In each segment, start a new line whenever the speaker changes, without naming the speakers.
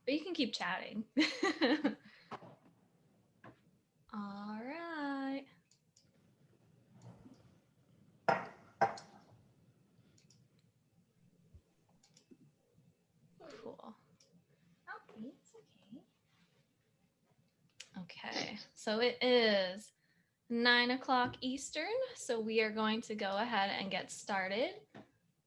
but you can keep chatting. All right. Cool. Okay, it's okay. Okay, so it is 9 o'clock Eastern, so we are going to go ahead and get started.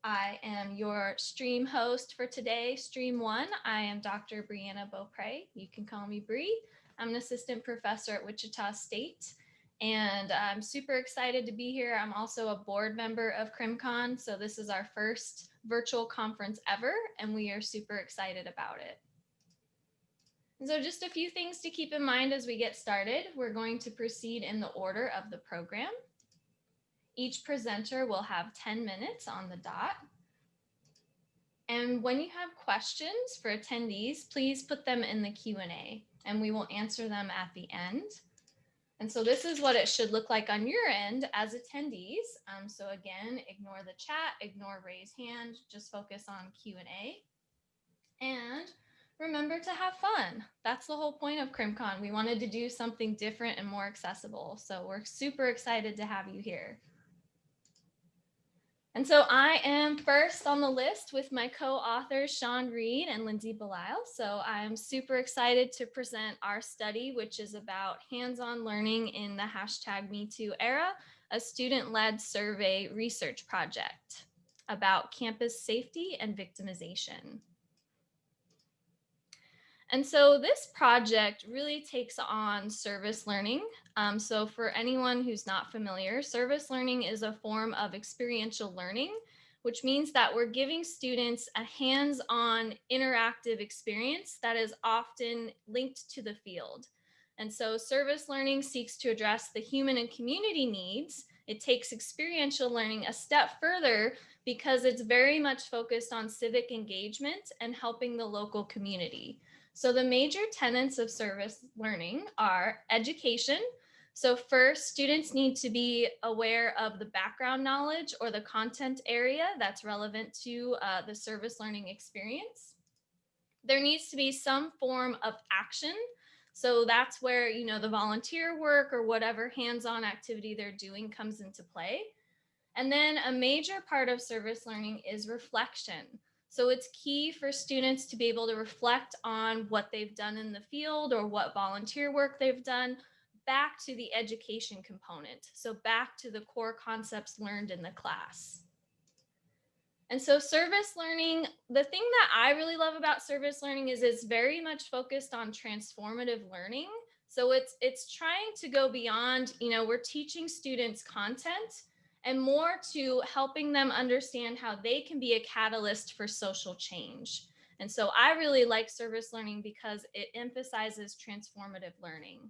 I am your stream host for today, Stream 1. I am Dr. Breanna Boppre. You can call me Bree. I'm an assistant professor at Wichita State, and I'm super excited to be here. I'm also a board member of CrimCon, so this is our first virtual conference ever, and we are super excited about it. And so just a few things to keep in mind as we get started. We're going to proceed in the order of the program. Each presenter will have 10 minutes on the dot. And when you have questions for attendees, please put them in the Q&A and we will answer them at the end. And so this is what it should look like on your end as attendees. So again, ignore the chat, ignore raise hand, just focus on Q&A. And remember to have fun. That's the whole point of CrimCon. We wanted to do something different and more accessible. So we're super excited to have you here. And so I am first on the list with my co-authors, Shon and Linsey Belisle. So I'm super excited to present our study, which is about hands-on learning in the #MeToo era, a student-led survey research project about campus safety and victimization. And so this project really takes on service learning. So for anyone who's not familiar, service learning is a form of experiential learning, which means that we're giving students a hands-on interactive experience that is often linked to the field. And so service learning seeks to address the human and community needs. It takes experiential learning a step further because it's very much focused on civic engagement and helping the local community. So the major tenets of service learning are education. So first, students need to be aware of the background knowledge or the content area that's relevant to the service learning experience. There needs to be some form of action. So that's where, the volunteer work or whatever hands-on activity they're doing comes into play. And then a major part of service learning is reflection. So it's key for students to be able to reflect on what they've done in the field or what volunteer work they've done back to the education component. So back to the core concepts learned in the class. And so service learning, the thing that I really love about service learning is it's very much focused on transformative learning. So it's trying to go beyond, we're teaching students content and more to helping them understand how they can be a catalyst for social change. And so I really like service learning because it emphasizes transformative learning.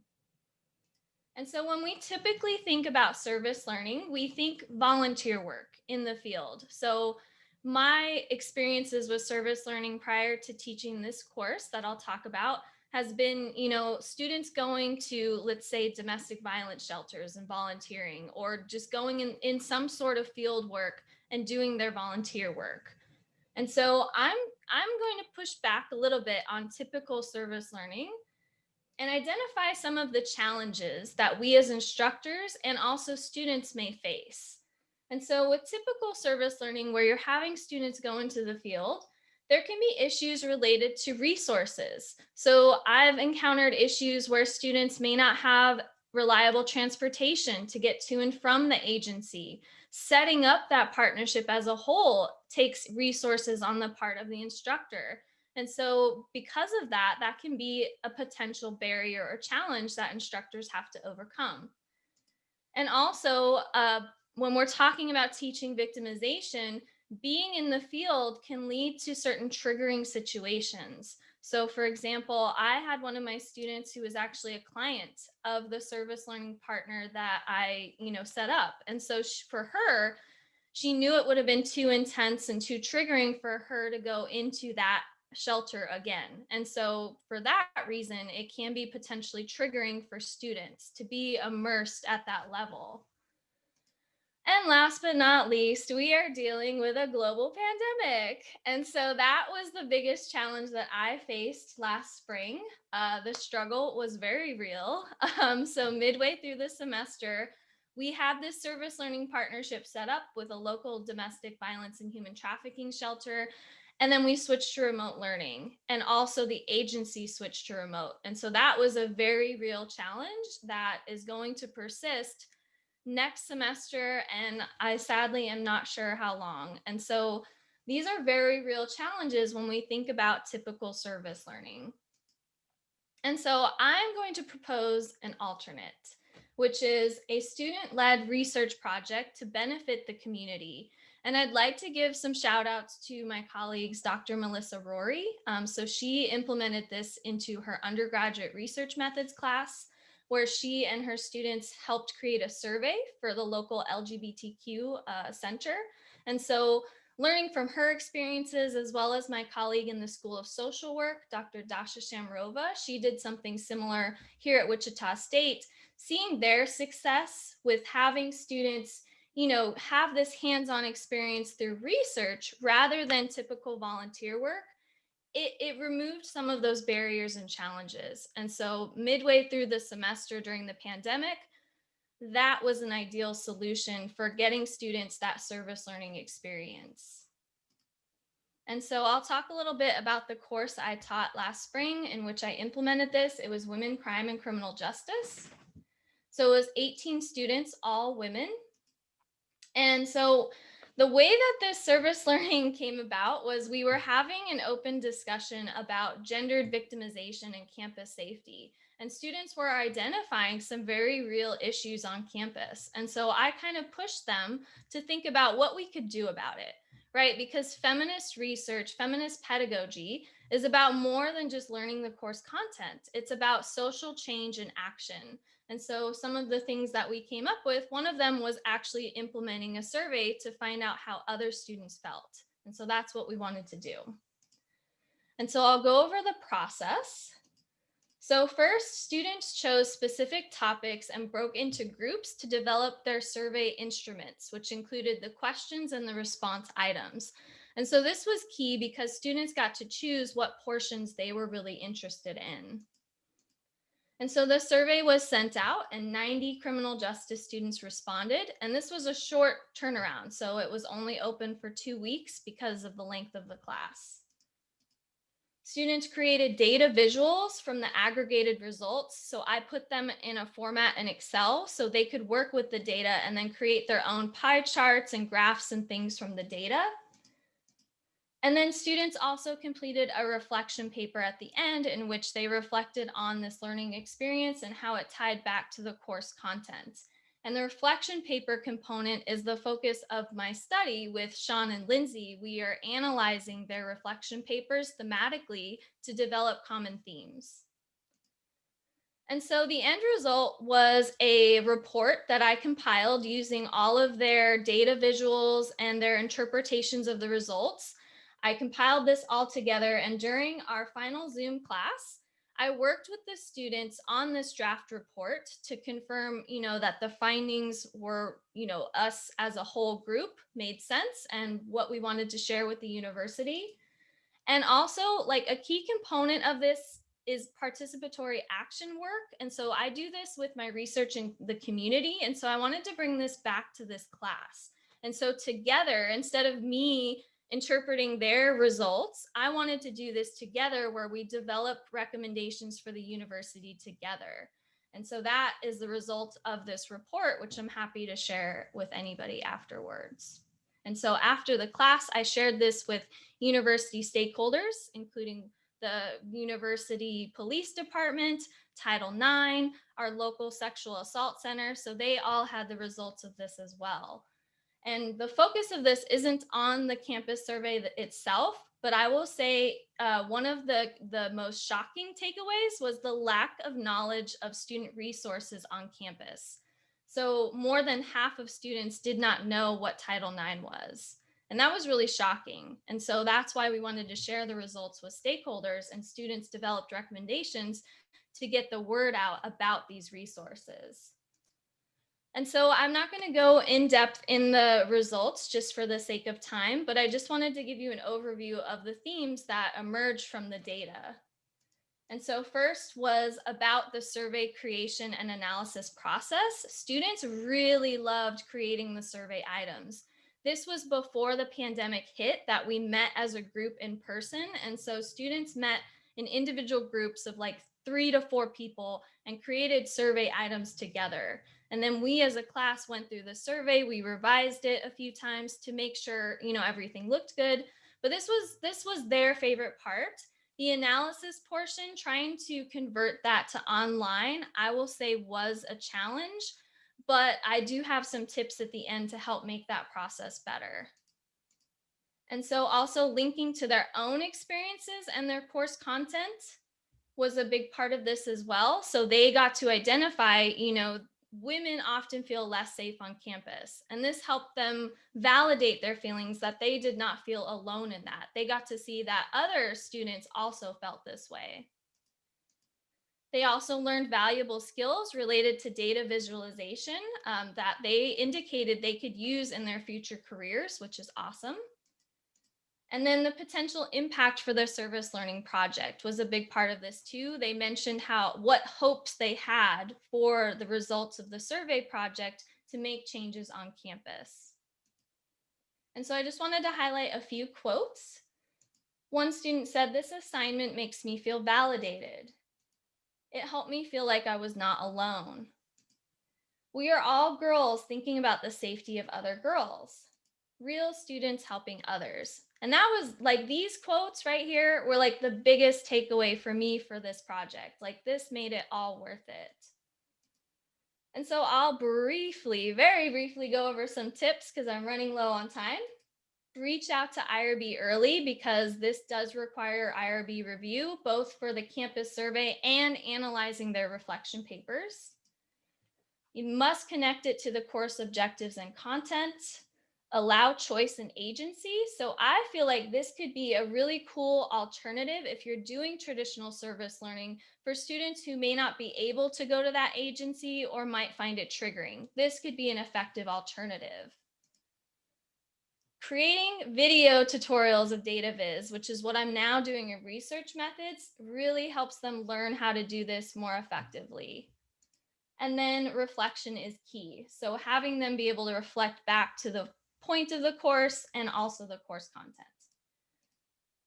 And so when we typically think about service learning, we think volunteer work in the field. So my experiences with service learning prior to teaching this course that I'll talk about has been, students going to, let's say, domestic violence shelters and volunteering, or just going in some sort of field work and doing their volunteer work. And so I'm going to push back a little bit on typical service learning and identify some of the challenges that we as instructors and also students may face. And so with typical service learning, where you're having students go into the field, there can be issues related to resources. So I've encountered issues where students may not have reliable transportation to get to and from the agency. Setting up that partnership as a whole takes resources on the part of the instructor. And so because of that, that can be a potential barrier or challenge that instructors have to overcome. And also, when we're talking about teaching victimization, being in the field can lead to certain triggering situations. So for example, I had one of my students who was actually a client of the service learning partner that I, set up. And so for her, she knew it would have been too intense and too triggering for her to go into that shelter again. And so for that reason, it can be potentially triggering for students to be immersed at that level. And last but not least, we are dealing with a global pandemic. And so that was the biggest challenge that I faced last spring. The struggle was very real. So, midway through the semester, we had this service learning partnership set up with a local domestic violence and human trafficking shelter. And then we switched to remote learning, and also the agency switched to remote. And so that was a very real challenge that is going to persist next semester, and I sadly am not sure how long. And so these are very real challenges when we think about typical service learning. And so I'm going to propose an alternate, which is a student led research project to benefit the community. And I'd like to give some shout outs to my colleagues, Dr. Melissa Rory. So she implemented this into her undergraduate research methods class, where she and her students helped create a survey for the local LGBTQ center. And so learning from her experiences, as well as my colleague in the School of Social Work, Dr. Dasha Shamrova. She did something similar here at Wichita State, seeing their success with having students, have this hands-on experience through research rather than typical volunteer work. It removed some of those barriers and challenges. And so midway through the semester during the pandemic, that was an ideal solution for getting students that service learning experience. And so I'll talk a little bit about the course I taught last spring in which I implemented this. It was Women, Crime, and Criminal Justice. So it was 18 students, all women. And so the way that this service learning came about was we were having an open discussion about gendered victimization and campus safety. And students were identifying some very real issues on campus. And so I kind of pushed them to think about what we could do about it, right? Because feminist research, feminist pedagogy is about more than just learning the course content. It's about social change and action. And so some of the things that we came up with, one of them was actually implementing a survey to find out how other students felt. And so that's what we wanted to do. And so I'll go over the process. So first, students chose specific topics and broke into groups to develop their survey instruments, which included the questions and the response items. And so this was key because students got to choose what portions they were really interested in. And so the survey was sent out and 90 criminal justice students responded. And this was a short turnaround. So it was only open for 2 weeks because of the length of the class. Students created data visuals from the aggregated results. So I put them in a format in Excel so they could work with the data and then create their own pie charts and graphs and things from the data. And then students also completed a reflection paper at the end in which they reflected on this learning experience and how it tied back to the course content. And the reflection paper component is the focus of my study with Shon and Linsey. We are analyzing their reflection papers thematically to develop common themes. And so the end result was a report that I compiled using all of their data visuals and their interpretations of the results. I compiled this all together, and during our final Zoom class, I worked with the students on this draft report to confirm, that the findings were, us as a whole group made sense and what we wanted to share with the university. And also, like, a key component of this is participatory action work. And so I do this with my research in the community. And so I wanted to bring this back to this class. And so together, instead of me interpreting their results, I wanted to do this together where we develop recommendations for the university together. And so that is the result of this report, which I'm happy to share with anybody afterwards. And so after the class, I shared this with university stakeholders, including the university police department, Title IX, our local sexual assault center. So they all had the results of this as well. And the focus of this isn't on the campus survey itself, but I will say one of the most shocking takeaways was the lack of knowledge of student resources on campus. So more than half of students did not know what Title IX was. And that was really shocking. And so that's why we wanted to share the results with stakeholders, and students developed recommendations to get the word out about these resources. And so I'm not going to go in depth in the results just for the sake of time, but I just wanted to give you an overview of the themes that emerged from the data. And so first was about the survey creation and analysis process. Students really loved creating the survey items. This was before the pandemic hit that we met as a group in person. And so students met in individual groups of like 3 to 4 people and created survey items together. And then we as a class went through the survey, we revised it a few times to make sure, everything looked good. But this was their favorite part. The analysis portion, trying to convert that to online, I will say was a challenge, but I do have some tips at the end to help make that process better. And so also linking to their own experiences and their course content was a big part of this as well. So they got to identify, women often feel less safe on campus. And this helped them validate their feelings that they did not feel alone in that. They got to see that other students also felt this way. They also learned valuable skills related to data visualization that they indicated they could use in their future careers, which is awesome. And then the potential impact for the service learning project was a big part of this too. They mentioned what hopes they had for the results of the survey project to make changes on campus. And so I just wanted to highlight a few quotes. One student said, "This assignment makes me feel validated. It helped me feel like I was not alone. We are all girls thinking about the safety of other girls. Real students helping others." And that was like, these quotes right here were like the biggest takeaway for me for this project. Like, this made it all worth it. And so I'll very briefly go over some tips because I'm running low on time. Reach out to IRB early because this does require IRB review, both for the campus survey and analyzing their reflection papers. You must connect it to the course objectives and content. Allow choice and agency. So I feel like this could be a really cool alternative if you're doing traditional service learning for students who may not be able to go to that agency or might find it triggering. This could be an effective alternative. Creating video tutorials of data viz, which is what I'm now doing in research methods, really helps them learn how to do this more effectively. And then reflection is key. So having them be able to reflect back to the point of the course and also the course content.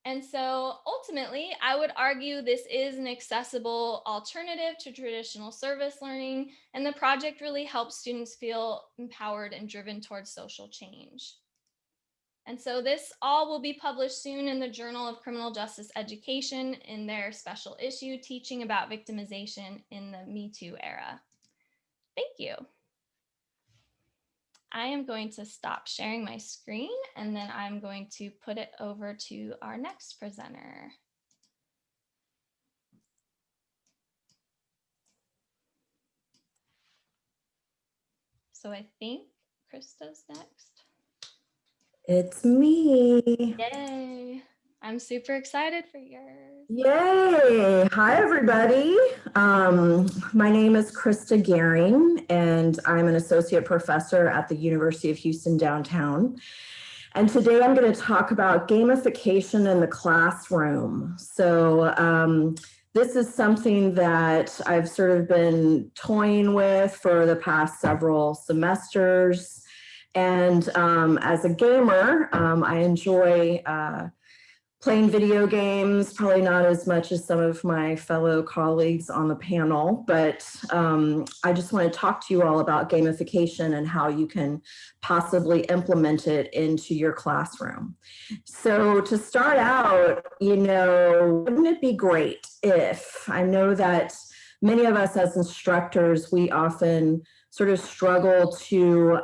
And so ultimately, I would argue this is an accessible alternative to traditional service learning, and the project really helps students feel empowered and driven towards social change. And so this all will be published soon in the Journal of Criminal Justice Education in their special issue, teaching about victimization in the Me Too era. Thank you. I am going to stop sharing my screen and then I'm going to put it over to our next presenter. So I think Krista's next.
It's me.
Yay. I'm super excited for yours.
Yay. Hi, everybody. My name is Krista Gehring, and I'm an associate professor at the University of Houston downtown. And today I'm going to talk about gamification in the classroom. So this is something that I've sort of been toying with for the past several semesters. And as a gamer, I enjoy playing video games, probably not as much as some of my fellow colleagues on the panel, but I just want to talk to you all about gamification and how you can possibly implement it into your classroom. So to start out, wouldn't it be great if, I know that many of us as instructors, we often sort of struggle to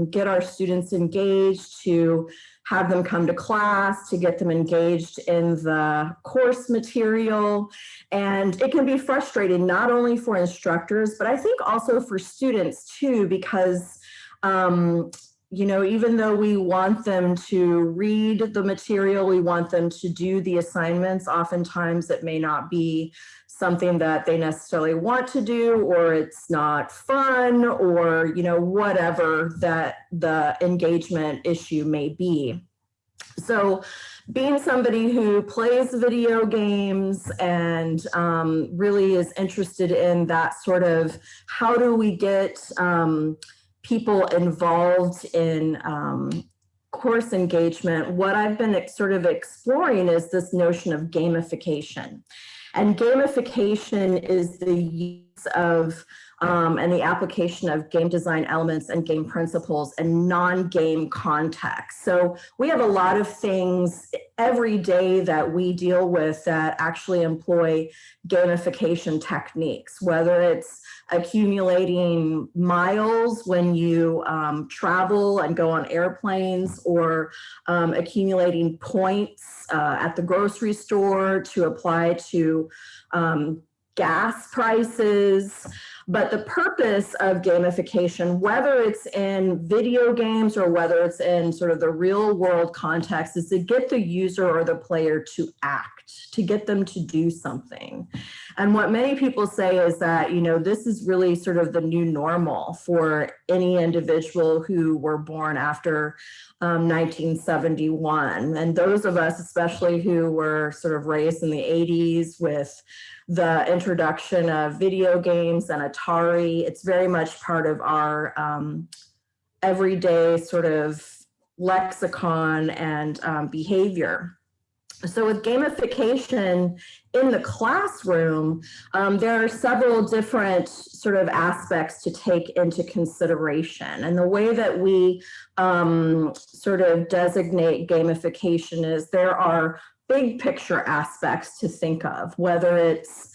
get our students engaged, to have them come to class, to get them engaged in the course material. And it can be frustrating, not only for instructors, but I think also for students too, because even though we want them to read the material, we want them to do the assignments, oftentimes it may not be something that they necessarily want to do, or it's not fun, or, whatever that the engagement issue may be. So being somebody who plays video games and really is interested in that sort of, how do we get people involved in course engagement, what I've been sort of exploring is this notion of gamification. And gamification is the use of and the application of game design elements and game principles in non-game context. So we have a lot of things every day that we deal with that actually employ gamification techniques, whether it's accumulating miles when you travel and go on airplanes, or accumulating points at the grocery store to apply to gas prices. But the purpose of gamification, whether it's in video games or whether it's in sort of the real world context, is to get the user or the player to act, to get them to do something. And what many people say is that, this is really sort of the new normal for any individual who were born after 1971. And those of us, especially who were sort of raised in the 80s with the introduction of video games and Atari, it's very much part of our everyday sort of lexicon and behavior. So with gamification in the classroom, there are several different sort of aspects to take into consideration. And the way that we sort of designate gamification is there are big picture aspects to think of, whether it's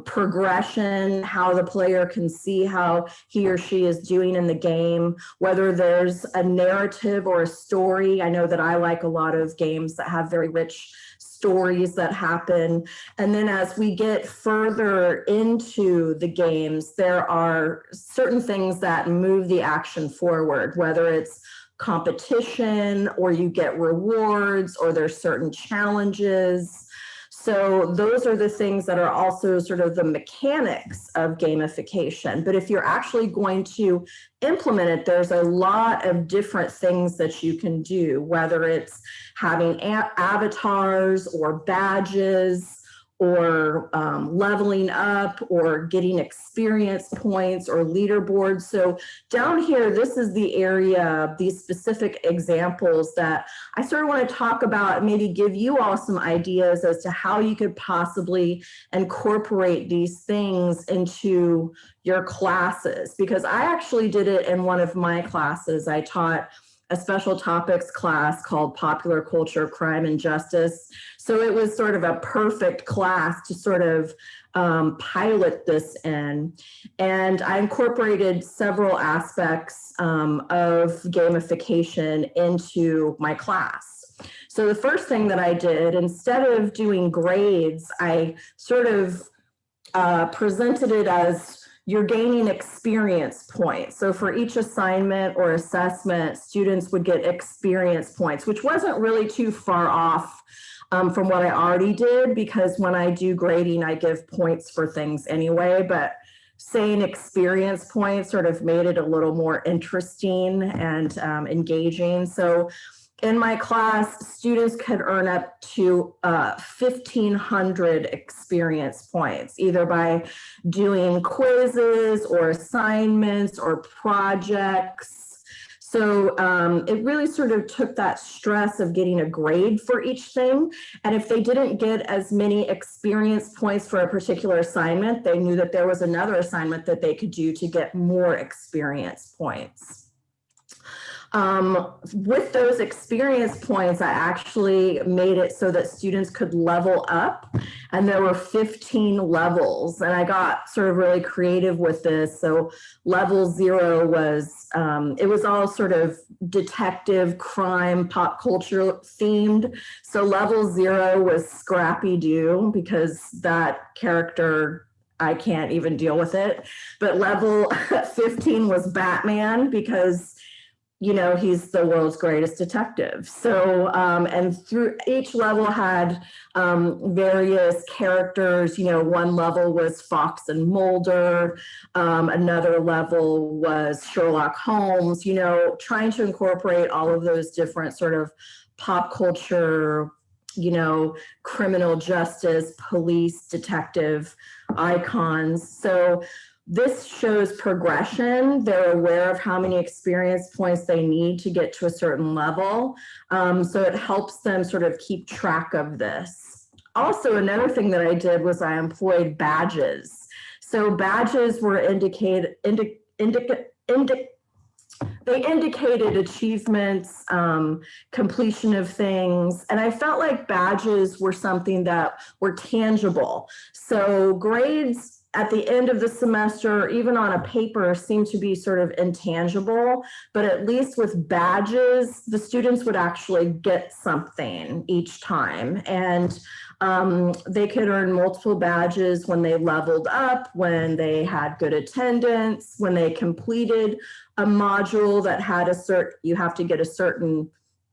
progression, how the player can see how he or she is doing in the game, whether there's a narrative or a story. I know that I like a lot of games that have very rich stories that happen. And then as we get further into the games, there are certain things that move the action forward, whether it's competition or you get rewards or there's certain challenges. So those are the things that are also sort of the mechanics of gamification. But if you're actually going to implement it, there's a lot of different things that you can do, whether it's having avatars or badges, or leveling up, or getting experience points or leaderboards. So down here, this is the area, these specific examples that I sort of want to talk about, maybe give you all some ideas as to how you could possibly incorporate these things into your classes. Because I actually did it in one of my classes. I taught a special topics class called Popular Culture, Crime and Justice. So it was sort of a perfect class to sort of pilot this in. And I incorporated several aspects of gamification into my class. So the first thing that I did, instead of doing grades, I sort of presented it as you're gaining experience points. So for each assignment or assessment, students would get experience points, which wasn't really too far off from what I already did, because when I do grading, I give points for things anyway, but saying experience points sort of made it a little more interesting and engaging. So in my class, students could earn up to 1,500 experience points, either by doing quizzes or assignments or projects. So it really sort of took that stress of getting a grade for each thing. And if they didn't get as many experience points for a particular assignment, they knew that there was another assignment that they could do to get more experience points. With those experience points, I actually made it so that students could level up, and there were 15 levels, and I got sort of really creative with this. So level 0 was, it was all sort of detective, crime, pop culture themed. So level 0 was Scrappy Doo, because that character, I can't even deal with it. But level 15 was Batman, because you know, he's the world's greatest detective. So, and through each level had various characters. You know, one level was Fox and Mulder, another level was Sherlock Holmes, you know, trying to incorporate all of those different sort of pop culture, you know, criminal justice, police, detective icons. So this shows progression. They're aware of how many experience points they need to get to a certain level. So it helps them sort of keep track of this. Also, another thing that I did was I employed badges. So badges were they indicated achievements, completion of things. And I felt like badges were something that were tangible. So grades at the end of the semester, even on a paper, seem to be sort of intangible, but at least with badges, the students would actually get something each time. And they could earn multiple badges when they leveled up, when they had good attendance, when they completed a module that had you have to get a certain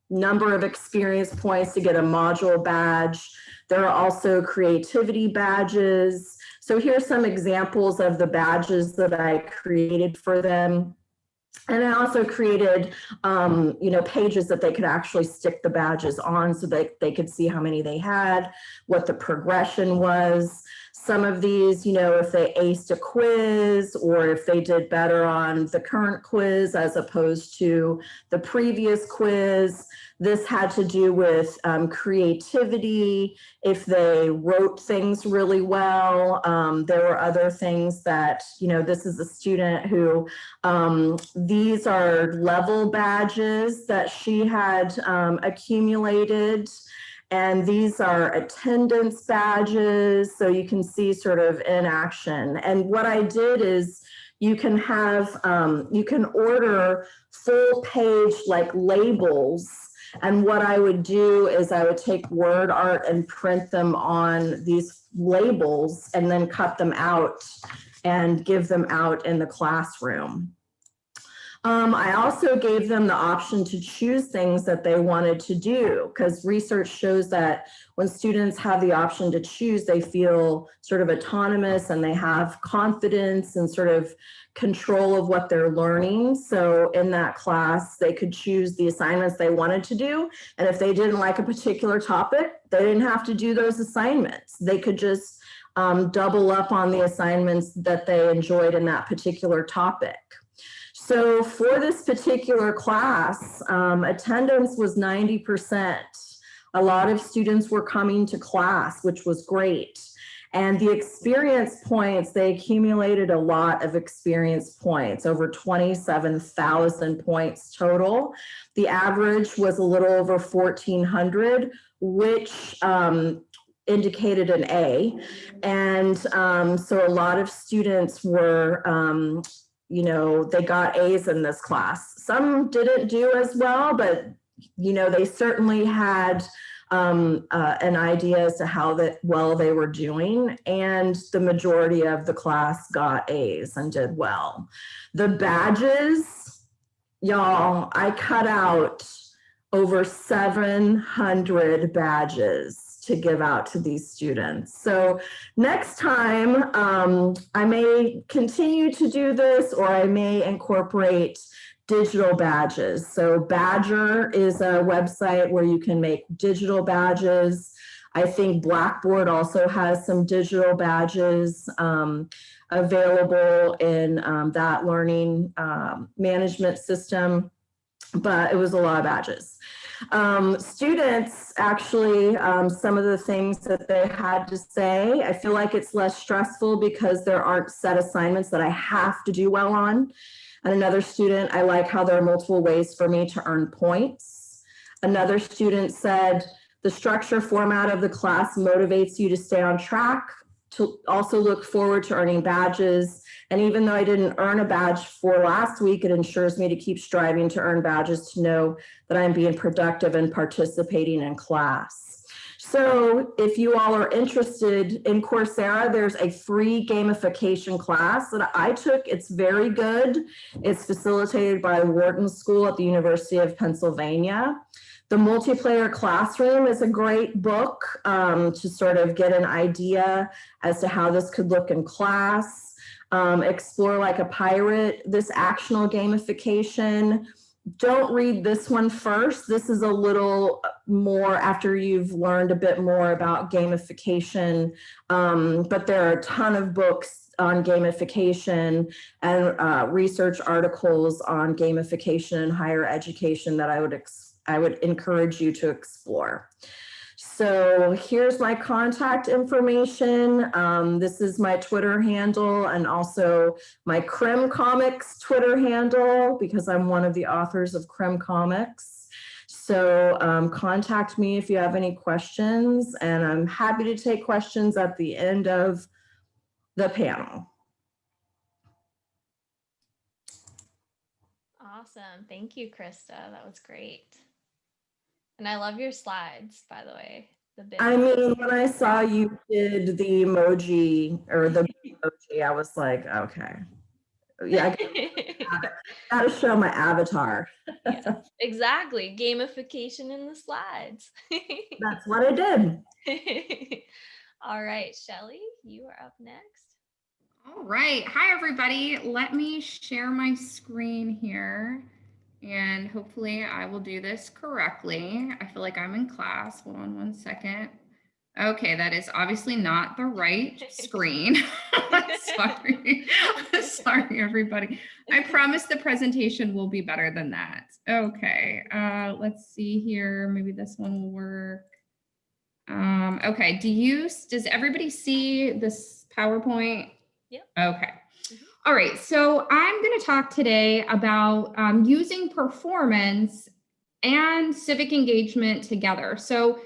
number of experience points to get a module badge. There are also creativity badges. So here's some examples of the badges that I created for them. And I also created, you know, pages that they could actually stick the badges on so that they could see how many they had, what the progression was. Some of these, you know, if they aced a quiz or if they did better on the current quiz as opposed to the previous quiz. This had to do with creativity, if they wrote things really well. There were other things that, you know, this is a student who, these are level badges that she had accumulated. And these are attendance badges, so you can see sort of in action. And what I did is you can have, you can order full page like labels. And what I would do is I would take word art and print them on these labels and then cut them out and give them out in the classroom. I also gave them the option to choose things that they wanted to do, because research shows that when students have the option to choose, they feel sort of autonomous and they have confidence and sort of control of what they're learning. So in that class, they could choose the assignments they wanted to do. And if they didn't like a particular topic, they didn't have to do those assignments. They could just double up on the assignments that they enjoyed in that particular topic. So for this particular class, attendance was 90%. A lot of students were coming to class, which was great. And the experience points, they accumulated a lot of experience points, over 27,000 points total. The average was a little over 1,400, which indicated an A. And so a lot of students were, you know, they got A's in this class. Some didn't do as well, but, you know, they certainly had an idea as to how well they were doing. And the majority of the class got A's and did well. The badges, y'all, I cut out over 700 badges to give out to these students. So next time, I may continue to do this, or I may incorporate digital badges. So Badger is a website where you can make digital badges. I think Blackboard also has some digital badges available in that learning management system, but it was a lot of badges. Students actually, some of the things that they had to say, I feel like it's less stressful because there aren't set assignments that I have to do well on. And another student, I like how there are multiple ways for me to earn points. Another student said, the structure format of the class motivates you to stay on track, to also look forward to earning badges. And even though I didn't earn a badge for last week, it ensures me to keep striving to earn badges to know that I'm being productive and participating in class. So if you all are interested in Coursera, there's a free gamification class that I took. It's very good. It's facilitated by Wharton School at the University of Pennsylvania. The Multiplayer Classroom is a great book to sort of get an idea as to how this could look in class. Explore Like a Pirate, this actional gamification. Don't read this one first. This is a little more after you've learned a bit more about gamification, but there are a ton of books on gamification and research articles on gamification in higher education that I would encourage you to explore. So here's my contact information. This is my Twitter handle and also my Crim Comics Twitter handle because I'm one of the authors of Crim Comics. So contact me if you have any questions, and I'm happy to take questions at the end of the panel.
Awesome. Thank you, Krista. That was great. And I love your slides, by the way.
I mean, when I saw you did the emoji or the emoji, I was like, okay. Yeah, I gotta show my avatar.
Yeah, exactly. Gamification in the slides.
That's what I did.
All right, Shelly, you are up next.
All right. Hi, everybody. Let me share my screen here. And hopefully I will do this correctly. I feel like I'm in class. Hold on one second. Okay, that is obviously not the right screen. Sorry. Sorry, everybody. I promise the presentation will be better than that. Okay, let's see here. Maybe this one will work. Okay, does everybody see this PowerPoint?
Yep.
Okay. All right, so I'm going to talk today about using performance and civic engagement together. So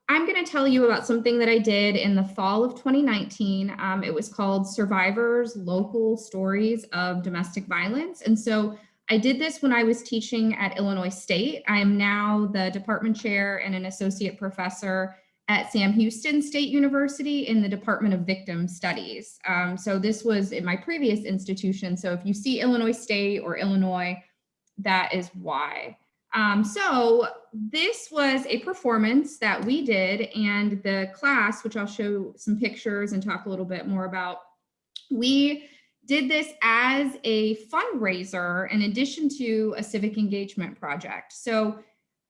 I'm going to tell you about something that I did in the fall of 2019. It was called Survivors Local Stories of Domestic Violence. And so I did this when I was teaching at Illinois State. I am now the department chair and an associate professor at Sam Houston State University in the Department of Victim Studies. So this was in my previous institution. So if you see Illinois State or Illinois, that is why. So this was a performance that we did, and the class, which I'll show some pictures and talk a little bit more about, we did this as a fundraiser in addition to a civic engagement project. So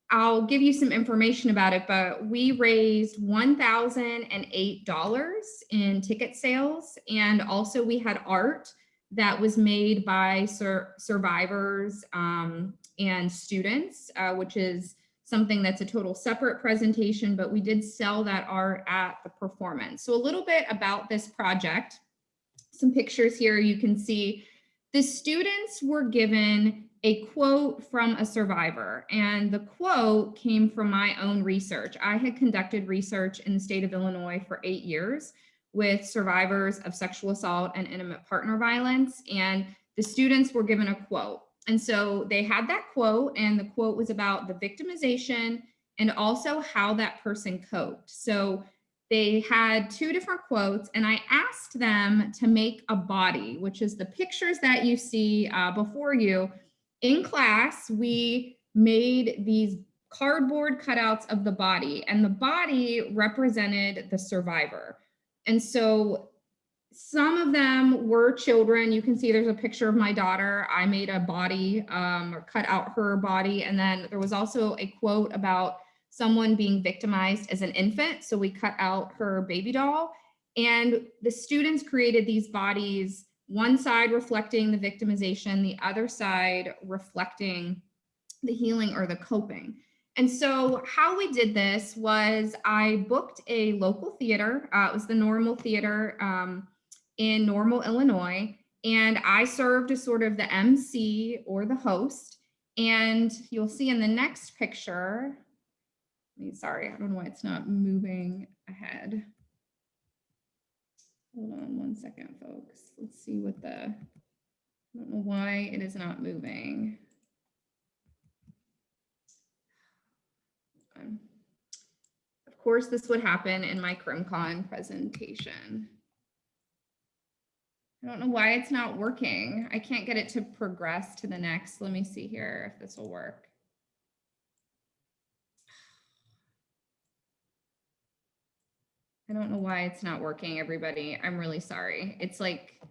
I'll give you some information about it, but we raised $1,008 in ticket sales. And also we had art that was made by survivors and students, which is something that's a total separate presentation, but we did sell that art at the performance. So a little bit about this project, some pictures here you can see. The students were given a quote from a survivor, and the quote came from my own research. I had conducted research in the state of Illinois for 8 years with survivors of sexual assault and intimate partner violence, and the students were given a quote. And so they had that quote, and the quote was about the victimization and also how that person coped. So they had 2 different quotes, and I asked them to make a body, which is the pictures that you see before you. In class, we made these cardboard cutouts of the body, and the body represented the survivor. And so some of them were children. You can see there's a picture of my daughter. I made a body or cut out her body. And then there was also a quote about someone being victimized as an infant. So we cut out her baby doll. And the students created these bodies, one side reflecting the victimization, the other side reflecting the healing or the coping. And so how we did this was I booked a local theater. It was the Normal Theater in Normal, Illinois. And I served as sort of the MC or the host. And you'll see in the next picture, sorry, I don't know why it's not moving ahead. Hold on one second, folks. Let's see what I don't know why it is not moving. Of course this would happen in my CrimCon presentation. I don't know why it's not working. I can't get it to progress to the next. Let me see here if this will work. I don't know why it's not working, everybody. I'm really sorry. It's like,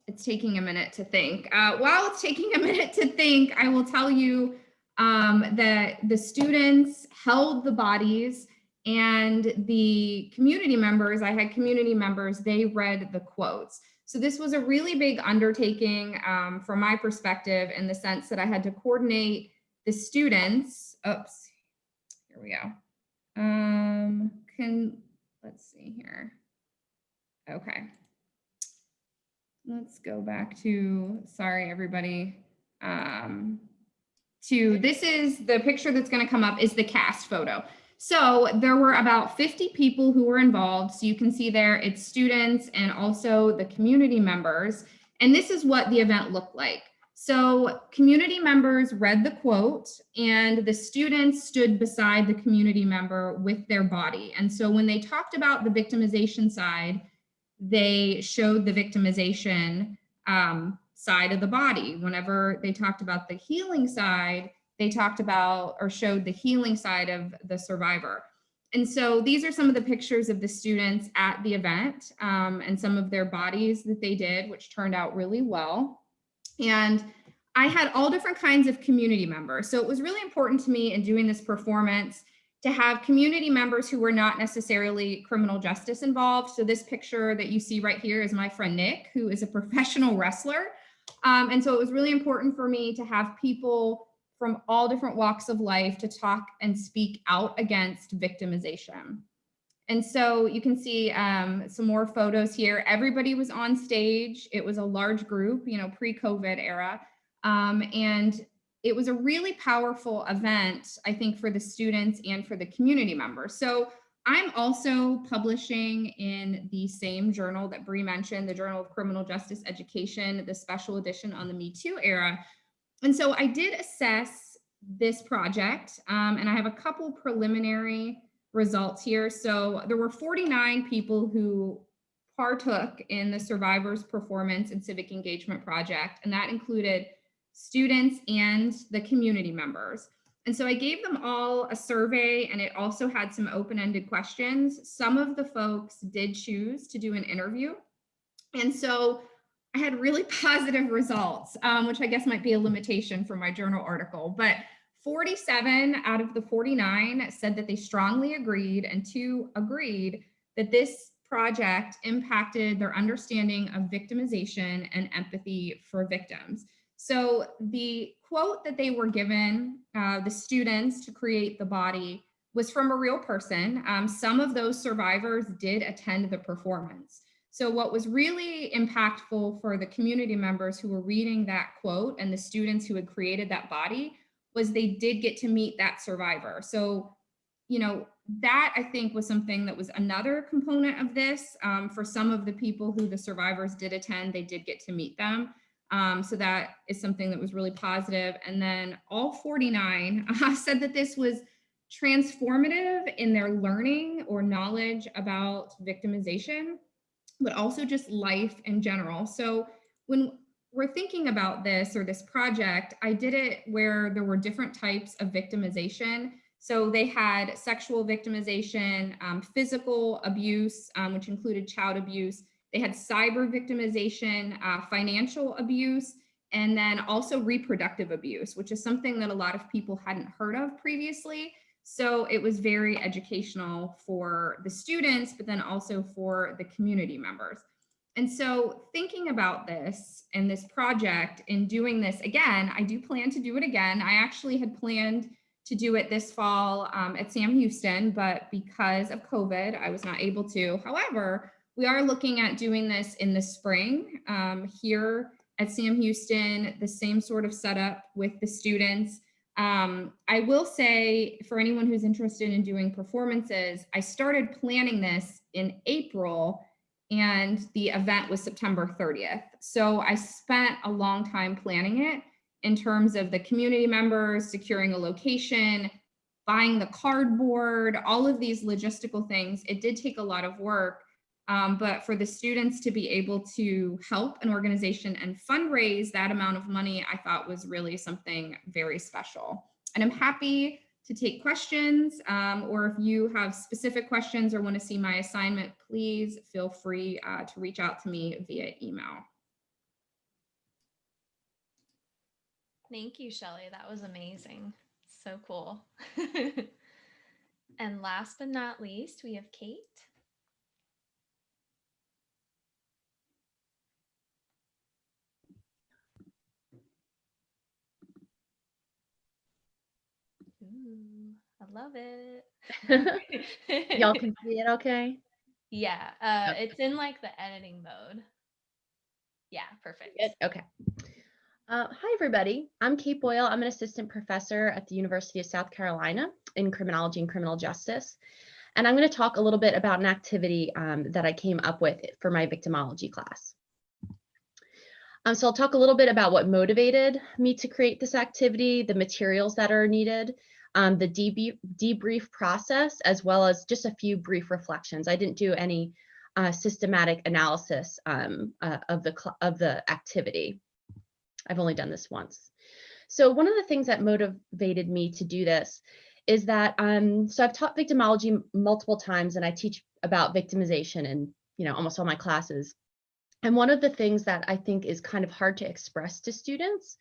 it's taking a minute to think. While it's taking a minute to think, I will tell you that the students held the bodies, and the community members, I had community members, they read the quotes. So this was a really big undertaking from my perspective, in the sense that I had to coordinate the students. Oops, here we go. Let's see here. Okay. Let's go back to, sorry, everybody. This is the picture that's going to come up is the cast photo. So there were about 50 people who were involved. So you can see there, it's students and also the community members. And this is what the event looked like. So community members read the quote, and the students stood beside the community member with their body. And so when they talked about the victimization side, they showed the victimization side of the body. Whenever they talked about the healing side, they talked about or showed the healing side of the survivor. And so these are some of the pictures of the students at the event and some of their bodies that they did, which turned out really well. And I had all different kinds of community members. So it was really important to me in doing this performance to have community members who were not necessarily criminal justice involved. So this picture that you see right here is my friend Nick, who is a professional wrestler. And so it was really important for me to have people from all different walks of life to talk and speak out against victimization. And so you can see some more photos here. Everybody was on stage. It was a large group, pre-COVID era. And it was a really powerful event, I think, for the students and for the community members. So I'm also publishing in the same journal that Bree mentioned, the Journal of Criminal Justice Education, the special edition on the Me Too era. And so I did assess this project, and I have a couple preliminary results here. So there were 49 people who partook in the Survivors Performance and Civic Engagement Project, and that included students and the community members. And so I gave them all a survey, and it also had some open-ended questions. Some of the folks did choose to do an interview. And so I had really positive results, which I guess might be a limitation for my journal article, but 47 out of the 49 said that they strongly agreed, and 2 agreed that this project impacted their understanding of victimization and empathy for victims. So the quote that they were given, the students, to create the body was from a real person. Some of those survivors did attend the performance. So what was really impactful for the community members who were reading that quote and the students who had created that body was they did get to meet that survivor. So, that I think was something that was another component of this. For some of the people who the survivors did attend, they did get to meet them. So that is something that was really positive. And then all 49 said that this was transformative in their learning or knowledge about victimization, but also just life in general. So when we're thinking about this or this project, I did it where there were different types of victimization. So they had sexual victimization, physical abuse, which included child abuse. They had cyber victimization, financial abuse, and then also reproductive abuse, which is something that a lot of people hadn't heard of previously. So it was very educational for the students, but then also for the community members. And so thinking about this and this project and doing this again, I do plan to do it again. I actually had planned to do it this fall at Sam Houston, but because of COVID, I was not able to. However, we are looking at doing this in the spring here at Sam Houston, the same sort of setup with the students. I will say, for anyone who's interested in doing performances, I started planning this in April, and the event was September 30th. So I spent a long time planning it in terms of the community members, securing a location, buying the cardboard, all of these logistical things. It did take a lot of work, but for the students to be able to help an organization and fundraise that amount of money, I thought was really something very special. And I'm happy to take questions, or if you have specific questions or want to see my assignment, please feel free to reach out to me via email.
Thank you, Shelly. That was amazing. So cool. And last but not least, we have Kate. Ooh, I love it.
Y'all can see it okay?
Yeah,
Okay.
it's in like the editing mode. Yeah, perfect.
Good? Okay. Hi, everybody. I'm Kate Boyle. I'm an assistant professor at the University of South Carolina in criminology and criminal justice. And I'm going to talk a little bit about an activity that I came up with for my victimology class. So I'll talk a little bit about what motivated me to create this activity, the materials that are needed, the debrief process, as well as just a few brief reflections. I didn't do any systematic analysis of the activity. I've only done this once. So one of the things that motivated me to do this is that, so I've taught victimology multiple times, and I teach about victimization in, almost all my classes. And one of the things that I think is kind of hard to express to students,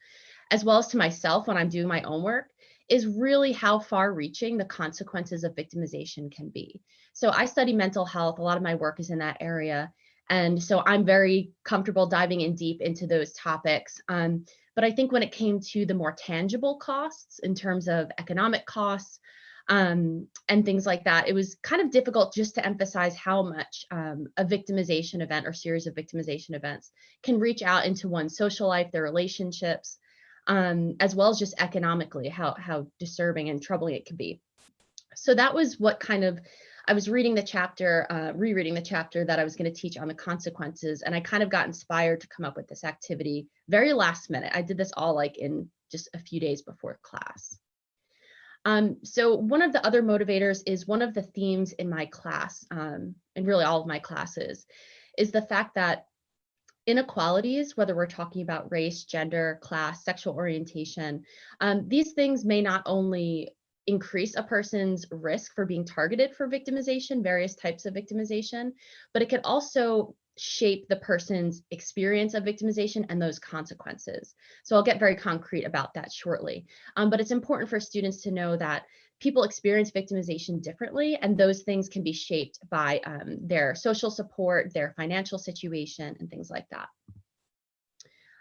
as well as to myself when I'm doing my own work, is really how far-reaching the consequences of victimization can be. So I study mental health. A lot of my work is in that area. And so I'm very comfortable diving in deep into those topics. But I think when it came to the more tangible costs in terms of economic costs and things like that, it was kind of difficult just to emphasize how much a victimization event or series of victimization events can reach out into one's social life, their relationships, as well as just economically, how disturbing and troubling it can be. So that was what I was reading the chapter, rereading the chapter that I was going to teach on the consequences, and I kind of got inspired to come up with this activity very last minute. I did this all like in just a few days before class. So one of the other motivators is one of the themes in my class, and really all of my classes, is the fact that inequalities, whether we're talking about race, gender, class, sexual orientation, these things may not only increase a person's risk for being targeted for victimization, various types of victimization, but it can also shape the person's experience of victimization and those consequences. So I'll get very concrete about that shortly. But it's important for students to know that people experience victimization differently, and those things can be shaped by their social support, their financial situation, and things like that.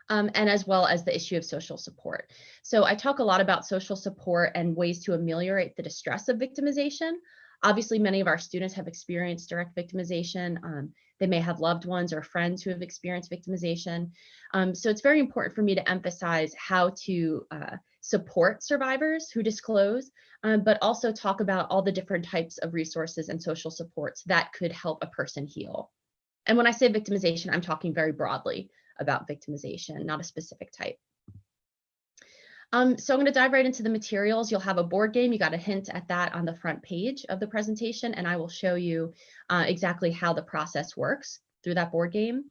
And as well as the issue of social support. So I talk a lot about social support and ways to ameliorate the distress of victimization. Obviously, many of our students have experienced direct victimization. They may have loved ones or friends who have experienced victimization. So it's very important for me to emphasize how to support survivors who disclose, but also talk about all the different types of resources and social supports that could help a person heal. And when I say victimization, I'm talking very broadly about victimization, not a specific type. So I'm going to dive right into the materials. You'll have a board game. You got a hint at that on the front page of the presentation, and I will show you exactly how the process works through that board game.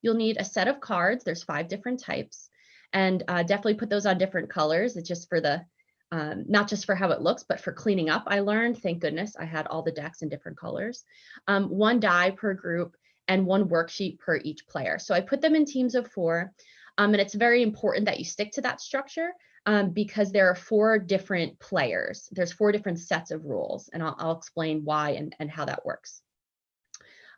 You'll need a set of cards. There's 5 different types, and definitely put those on different colors. It's just for the, not just for how it looks, but for cleaning up. I learned, thank goodness, I had all the decks in different colors. 1 die per group and 1 worksheet per each player. So I put them in teams of 4, and it's very important that you stick to that structure because there are 4 different players. There's 4 different sets of rules, and I'll explain why and how that works.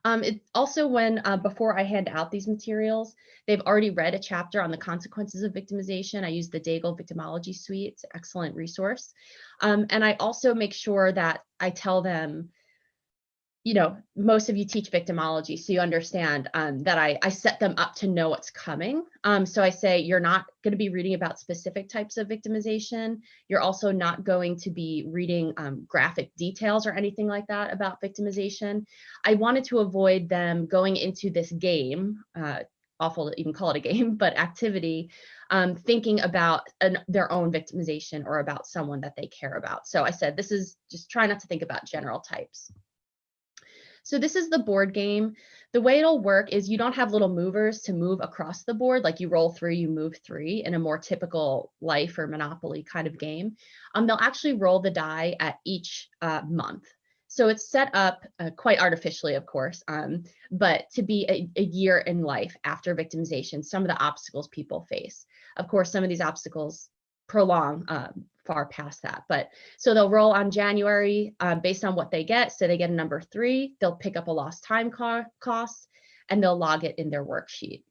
It also, before I hand out these materials, they've already read a chapter on the consequences of victimization. I use the Daigle Victimology Suite. It's an excellent resource. And I also make sure that I tell them, most of you teach victimology, so you understand that I set them up to know what's coming. So I say, you're not going to be reading about specific types of victimization. You're also not going to be reading graphic details or anything like that about victimization. I wanted to avoid them going into this game awful to even call it a game, but activity, thinking about their own victimization or about someone that they care about. So I said, this is just try not to think about general types. So this is the board game. The way it'll work is you don't have little movers to move across the board, like you roll 3, you move 3 in a more typical Life or Monopoly kind of game. They'll actually roll the die at each month. So it's set up quite artificially, of course, but to be a year in life after victimization, some of the obstacles people face. Of course, some of these obstacles prolong far past that. But so they'll roll on January based on what they get. So they get a number 3, they'll pick up a lost time cost, and they'll log it in their worksheet.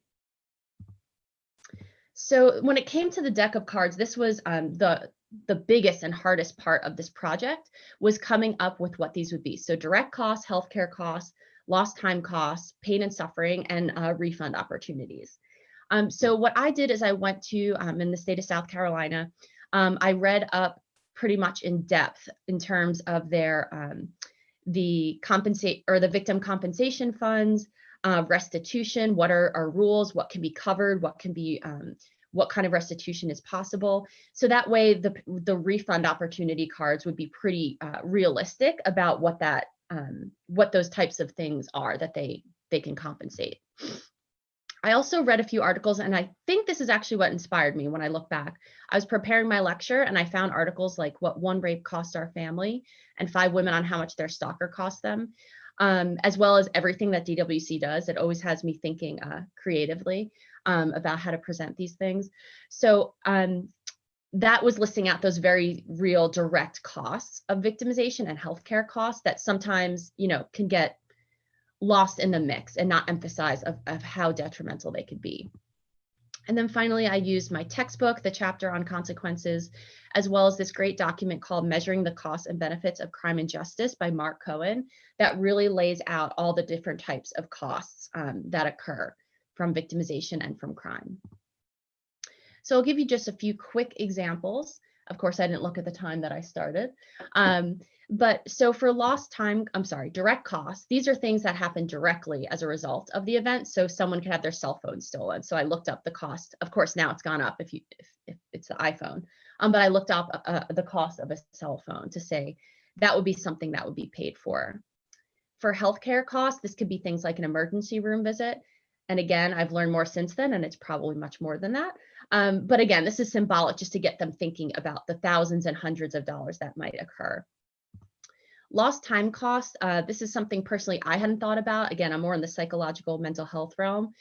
So when it came to the deck of cards, this was the biggest and hardest part of this project, was coming up with what these would be. So direct costs, healthcare costs, lost time costs, pain and suffering, and refund opportunities. So what I did is I went to, in the state of South Carolina, I read up pretty much in depth in terms of their, the victim compensation funds, restitution, what are our rules, what can be covered, what can be, what kind of restitution is possible. So that way the refund opportunity cards would be pretty realistic about what that, what those types of things are that they can compensate. I also read a few articles, and I think this is actually what inspired me when I look back. I was preparing my lecture and I found articles like what 1 rape costs our family and 5 women on how much their stalker cost them, as well as everything that DWC does. It always has me thinking creatively about how to present these things. So that was listing out those very real direct costs of victimization and healthcare costs that sometimes, you know, can get lost in the mix and not emphasize of how detrimental they could be. And then finally, I used my textbook, the chapter on consequences, as well as this great document called Measuring the Costs and Benefits of Crime and Justice by Mark Cohen, that really lays out all the different types of costs that occur from victimization and from crime. So I'll give you just a few quick examples. Of course, I didn't look at the time that I started. But so for lost time, direct costs, these are things that happen directly as a result of the event. So someone could have their cell phone stolen. So I looked up the cost. Of course, now it's gone up if it's the iPhone. But I looked up the cost of a cell phone to say that would be something that would be paid for. For healthcare costs, this could be things like an emergency room visit. And again, I've learned more since then, and it's probably much more than that. But again, this is symbolic just to get them thinking about the thousands and hundreds of dollars that might occur. Lost time costs, this is something personally I hadn't thought about. Again, I'm more in the psychological mental health realm,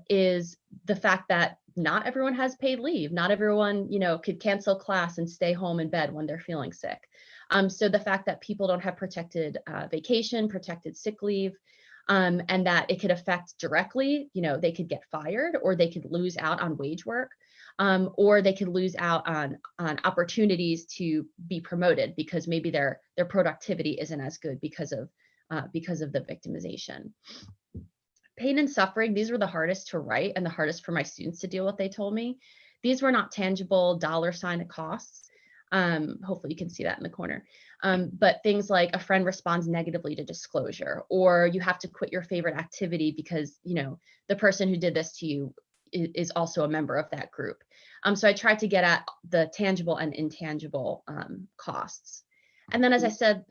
is the fact that not everyone has paid leave. Not everyone, you know, could cancel class and stay home in bed when they're feeling sick. So the fact that people don't have protected vacation, protected sick leave, and that it could affect directly, you know, they could get fired or they could lose out on wage work. Or they could lose out on opportunities to be promoted because maybe their productivity isn't as good because of the victimization. Pain and suffering, these were the hardest to write and the hardest for my students to deal with, they told me. These were not tangible dollar sign costs. Hopefully you can see that in the corner. But things like a friend responds negatively to disclosure, or you have to quit your favorite activity because, you know, the person who did this to you is also a member of that group. So I tried to get at the tangible and intangible costs. And then, as I said,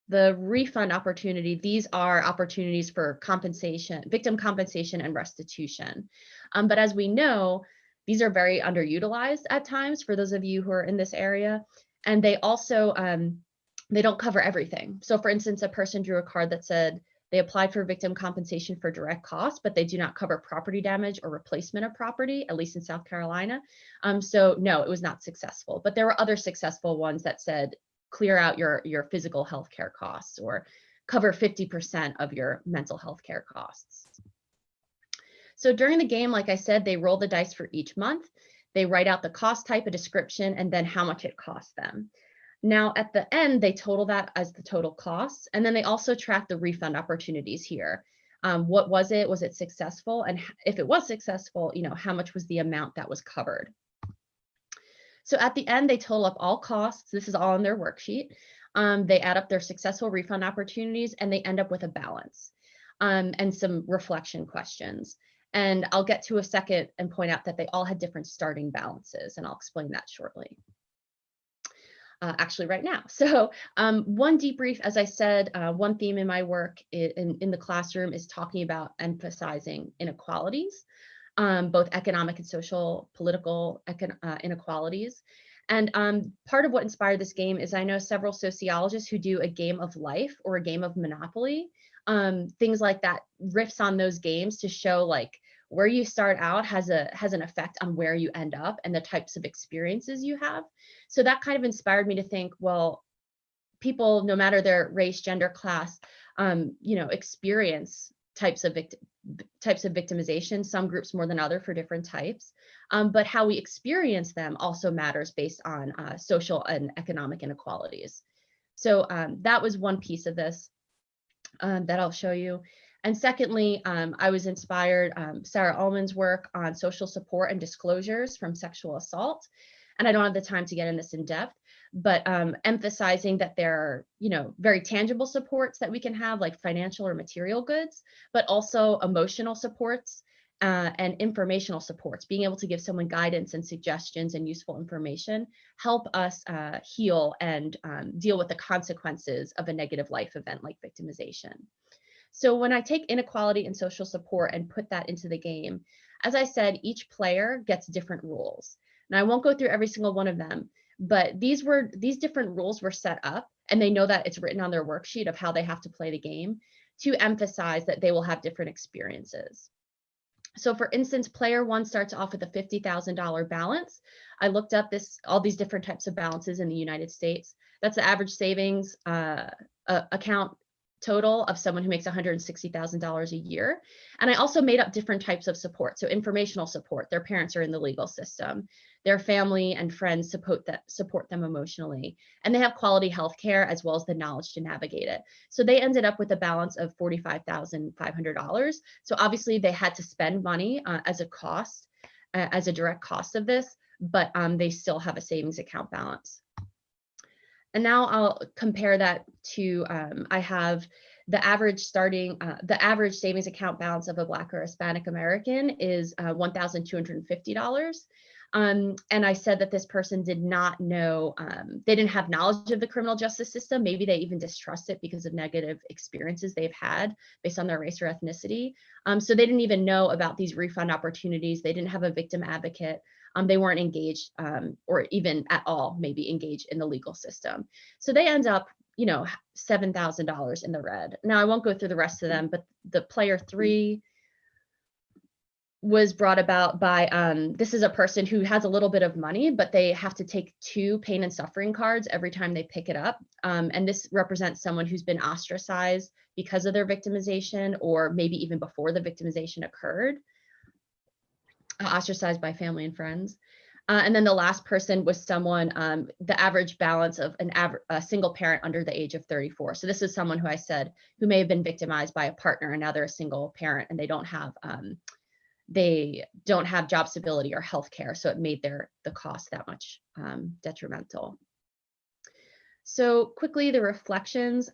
the refund opportunity, these are opportunities for compensation, victim compensation and restitution. But as we know, these are very underutilized at times for those of you who are in this area. And they also, they don't cover everything. So for instance, a person drew a card that said, they applied for victim compensation for direct costs, but they do not cover property damage or replacement of property, at least in South Carolina. So no, it was not successful. But there were other successful ones that said, clear out your physical health care costs or cover 50% of your mental health care costs. So during the game, like I said, they roll the dice for each month. They write out the cost type, a description, and then how much it costs them. Now, at the end, they total that as the total costs, and then they also track the refund opportunities here. What was it? Was it successful? And if it was successful, you know, how much was the amount that was covered? So at the end, they total up all costs. This is all in their worksheet. They add up their successful refund opportunities, and they end up with a balance and some reflection questions. And I'll get to a second and point out that they all had different starting balances, and I'll explain that shortly. Actually right now. So one debrief, as I said, one theme in my work in the classroom is talking about emphasizing inequalities, both economic and social, political inequalities. And part of what inspired this game is I know several sociologists who do a game of life or a game of Monopoly, things like that, riffs on those games to show like where you start out has an effect on where you end up and the types of experiences you have. So that kind of inspired me to think, well, people, no matter their race, gender, class, experience types of victimization, some groups more than other for different types. But how we experience them also matters based on social and economic inequalities. So that was one piece of this that I'll show you. And secondly, I was inspired Sarah Ullman's work on social support and disclosures from sexual assault. And I don't have the time to get in this in depth, but emphasizing that there are, very tangible supports that we can have, like financial or material goods, but also emotional supports and informational supports. Being able to give someone guidance and suggestions and useful information help us heal and deal with the consequences of a negative life event like victimization. So when I take inequality and social support and put that into the game, as I said, each player gets different rules. Now I won't go through every single one of them, but these different rules were set up, and they know that it's written on their worksheet of how they have to play the game to emphasize that they will have different experiences. So for instance, player one starts off with a $50,000 balance. I looked up all these different types of balances in the United States. That's the average savings account total of someone who makes $160,000 a year. And I also made up different types of support. So informational support, their parents are in the legal system, their family and friends support them emotionally, and they have quality health care as well as the knowledge to navigate it. So they ended up with a balance of $45,500. So obviously they had to spend money as a cost, as a direct cost of this, but they still have a savings account balance. And now I'll compare that to, I have the average savings account balance of a Black or Hispanic American is $1,250. And I said that this person did not know, they didn't have knowledge of the criminal justice system. Maybe they even distrust it because of negative experiences they've had based on their race or ethnicity. So they didn't even know about these refund opportunities. They didn't have a victim advocate. They weren't engaged or even at all maybe engaged in the legal system. So they end up, $7,000 in the red. Now I won't go through the rest of them, but the player three was brought about by, this is a person who has a little bit of money, but they have to take 2 pain and suffering cards every time they pick it up. And this represents someone who's been ostracized because of their victimization, or maybe even before the victimization occurred. Ostracized by family and friends. And then the last person was someone, the average balance of a single parent under the age of 34. So this is someone who I said, who may have been victimized by a partner and now they're a single parent and they don't have job stability or health care. So it made the cost that much detrimental. So quickly, the reflections.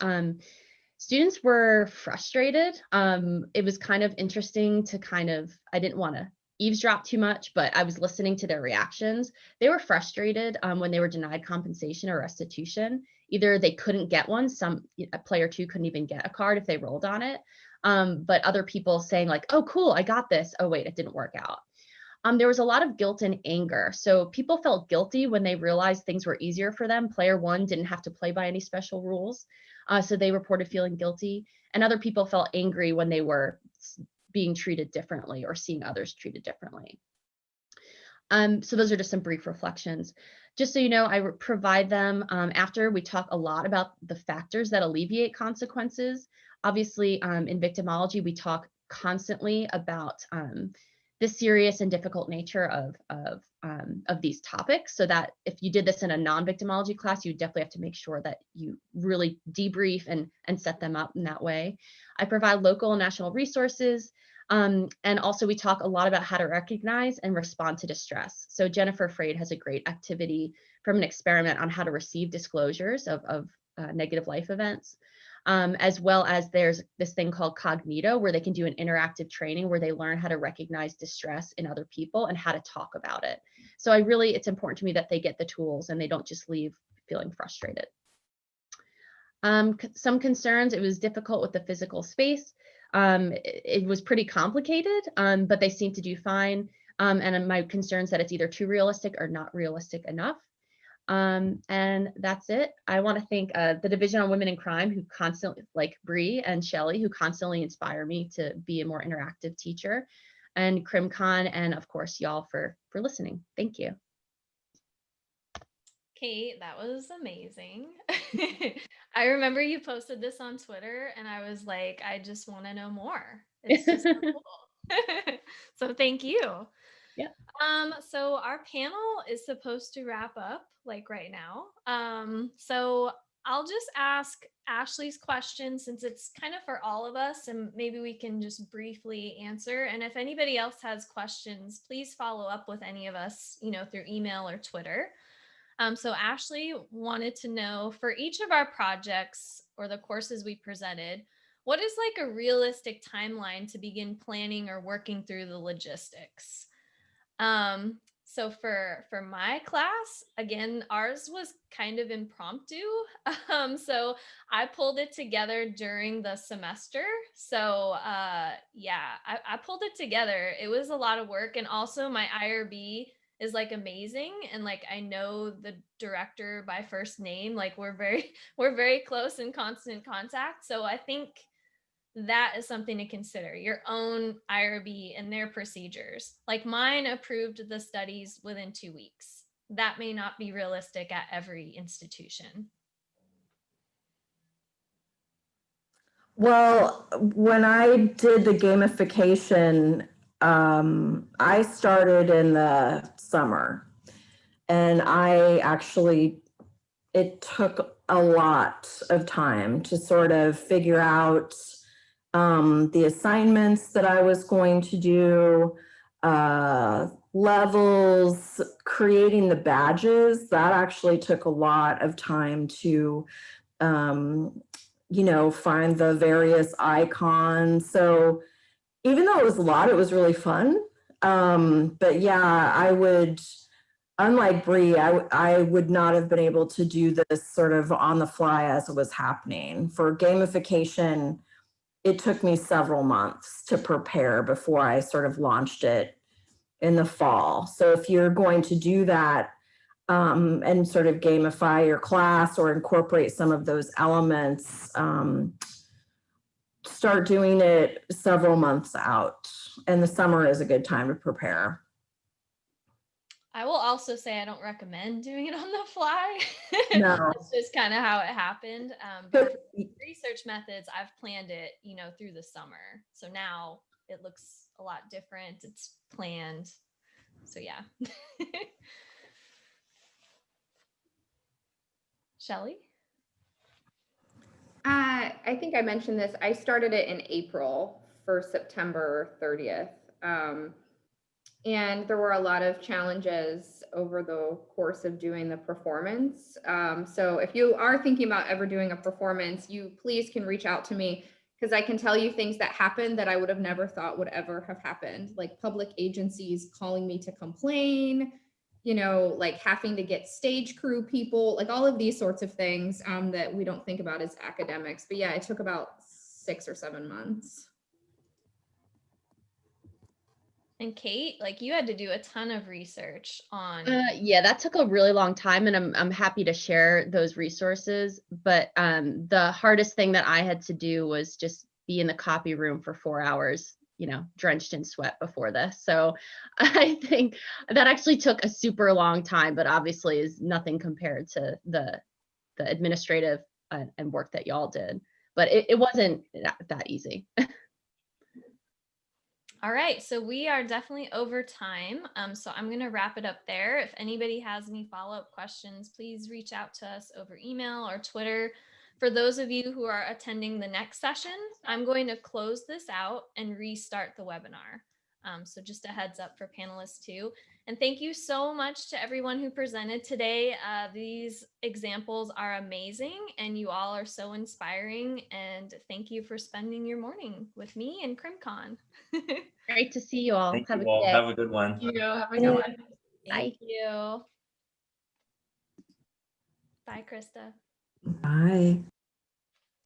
Students were frustrated. It was kind of interesting to I didn't want to eavesdrop too much, but I was listening to their reactions. They were frustrated when they were denied compensation or restitution. Either they couldn't get one, player 2 couldn't even get a card if they rolled on it. But other people saying like, oh, cool, I got this. Oh, wait, it didn't work out. There was a lot of guilt and anger. So people felt guilty when they realized things were easier for them. Player 1 didn't have to play by any special rules. So they reported feeling guilty. And other people felt angry when they were being treated differently or seeing others treated differently. So those are just some brief reflections. Just so you know, I provide them after we talk a lot about the factors that alleviate consequences. Obviously, in victimology, we talk constantly about the serious and difficult nature of these topics, so that if you did this in a non-victimology class, you definitely have to make sure that you really debrief and set them up in that way. I provide local and national resources, and also we talk a lot about how to recognize and respond to distress. So Jennifer Frade has a great activity from an experiment on how to receive disclosures of negative life events. as well as there's this thing called Cognito, where they can do an interactive training where they learn how to recognize distress in other people and how to talk about it. So it's important to me that they get the tools and they don't just leave feeling frustrated. Some concerns, it was difficult with the physical space. It was pretty complicated, but they seem to do fine. And my concerns that it's either too realistic or not realistic enough. And that's it. I want to thank the Division on Women in Crime, who constantly, like Bree and Shelly, who constantly inspire me to be a more interactive teacher, and CrimCon, and of course y'all for listening. Thank you.
Kate, that was amazing. I remember you posted this on Twitter and I was like, I just want to know more. It's just so cool. So thank you.
Yeah.
So our panel is supposed to wrap up like right now. So I'll just ask Ashley's question since it's kind of for all of us, and maybe we can just briefly answer. And if anybody else has questions, please follow up with any of us, through email or Twitter. So Ashley wanted to know, for each of our projects or the courses we presented, what is like a realistic timeline to begin planning or working through the logistics? So for my class, again, ours was kind of impromptu. So I pulled it together during the semester. So yeah, I pulled it together. It was a lot of work, and also my IRB is like amazing, and like I know the director by first name. Like we're very close in constant contact. So I think that is something to consider, your own IRB and their procedures. Like mine approved the studies within 2 weeks. That may not be realistic at every institution.
Well, when I did the gamification, I started in the summer, and it took a lot of time to sort of figure out the assignments that I was going to do, levels, creating the badges. That actually took a lot of time to find the various icons. So even though it was a lot, it was really fun. But yeah, unlike Bree, I would not have been able to do this sort of on the fly as it was happening. For gamification, it took me several months to prepare before I sort of launched it in the fall. So if you're going to do that, and sort of gamify your class or incorporate some of those elements, start doing it several months out. And the summer is a good time to prepare.
I will also say I don't recommend doing it on the fly.
No.
That's just kind of how it happened. But research methods, I've planned it, through the summer. So now it looks a lot different. It's planned. So yeah. Shelly?
I think I mentioned this. I started it in April for September 30th. And there were a lot of challenges over the course of doing the performance. So if you are thinking about ever doing a performance, you please can reach out to me, because I can tell you things that happened that I would have never thought would ever have happened, like public agencies calling me to complain, like having to get stage crew people, like all of these sorts of things that we don't think about as academics. But yeah, it took about 6 or 7 months.
And Kate, like you had to do a ton of research on.
Yeah, that took a really long time, and I'm happy to share those resources. But the hardest thing that I had to do was just be in the copy room for 4 hours, drenched in sweat before this. So I think that actually took a super long time, but obviously is nothing compared to the administrative and work that y'all did. But it wasn't that easy.
All right, so we are definitely over time. So I'm going to wrap it up there. If anybody has any follow-up questions, please reach out to us over email or Twitter. For those of you who are attending the next session, I'm going to close this out and restart the webinar. So just a heads up for panelists too. And thank you so much to everyone who presented today. These examples are amazing and you all are so inspiring. And thank you for spending your morning with me and CrimCon.
Great to see you all.
Thank
Have a
you
good
all.
day.
Have a good one.
Thank you. Have a good one.
Thank you. Bye, Krista.
Bye.